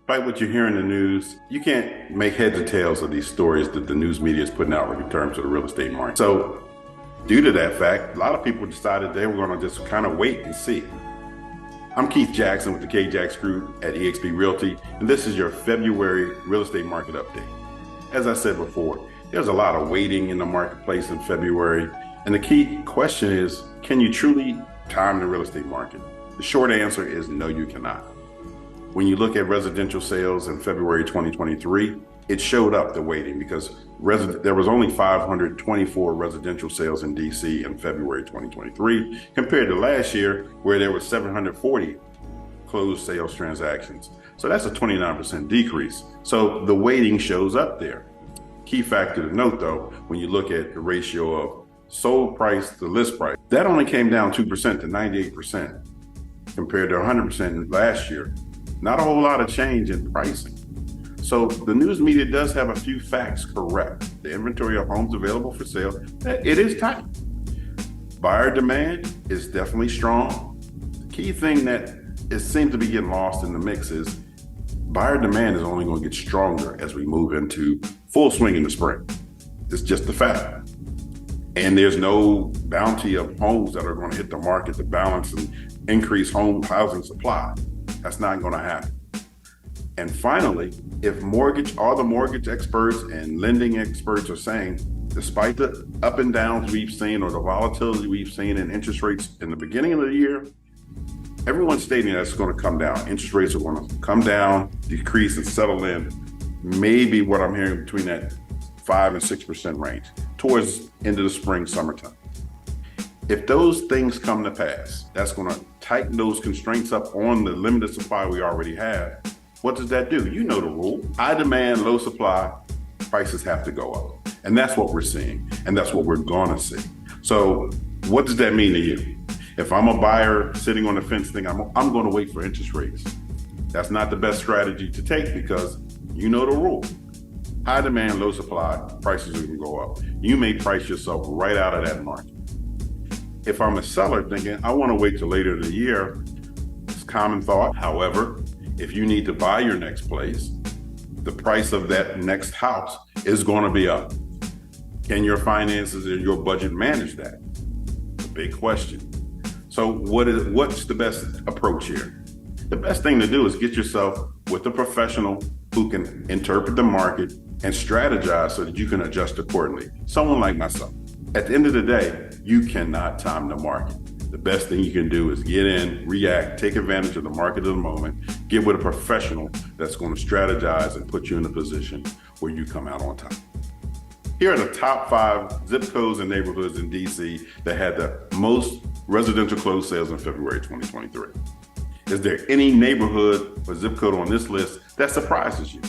Despite what you hear in the news, you can't make heads or tails of these stories that the news media is putting out in terms of the real estate market. So due to that fact, a lot of people decided they were going to just kind of wait and see. I'm Keith Jackson with the K-Jax Group at eXp Realty, and this is your February real estate market update. As I said before, there's a lot of waiting in the marketplace in February, and the key question is, can you truly time the real estate market? The short answer is no, you cannot. When you look at residential sales in February 2023, it showed up the waiting because there was only 524 residential sales in DC in February 2023 compared to last year where there were 740 closed sales transactions. So that's a 29% decrease. So the waiting shows up there. Key factor to note though, when you look at the ratio of sold price to list price, that only came down 2% to 98% compared to 100% last year. Not a whole lot of change in pricing. So the news media does have a few facts correct. The inventory of homes available for sale, it is tight. Buyer demand is definitely strong. The key thing that it seems to be getting lost in the mix is buyer demand is only going to get stronger as we move into full swing in the spring. It's just a fact. And there's no bounty of homes that are going to hit the market to balance and increase home housing supply. That's not going to happen. And finally, if all the mortgage experts and lending experts are saying, despite the up and downs we've seen or the volatility we've seen in interest rates in the beginning of the year, everyone's stating that's going to come down. Interest rates are going to come down, decrease, and settle in. Maybe what I'm hearing between that 5 and 6% range towards into the spring, summertime. If those things come to pass, that's going to tighten those constraints up on the limited supply we already have. What does that do? You know the rule. High demand, low supply, prices have to go up. And that's what we're seeing. And that's what we're going to see. So what does that mean to you? If I'm a buyer sitting on the fence thinking I'm going to wait for interest rates, that's not the best strategy to take because you know the rule. High demand, low supply, prices are going to go up. You may price yourself right out of that market. If I'm a seller thinking, I want to wait till later in the year, it's common thought. However, if you need to buy your next place, the price of that next house is going to be up. Can your finances and your budget manage that? The big question. So what's the best approach here? The best thing to do is get yourself with a professional who can interpret the market and strategize so that you can adjust accordingly. Someone like myself. At the end of the day, you cannot time the market. The best thing you can do is get in, react, take advantage of the market of the moment, get with a professional that's going to strategize and put you in a position where you come out on top. Here are the top 5 zip codes and neighborhoods in DC that had the most residential closed sales in February 2023. Is there any neighborhood or zip code on this list that surprises you?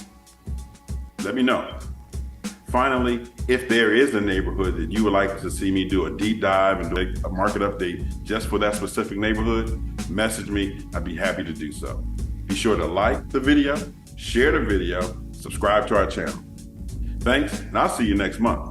Let me know. Finally, if there is a neighborhood that you would like to see me do a deep dive and do a market update just for that specific neighborhood, message me. I'd be happy to do so. Be sure to like the video, share the video, subscribe to our channel. Thanks, and I'll see you next month.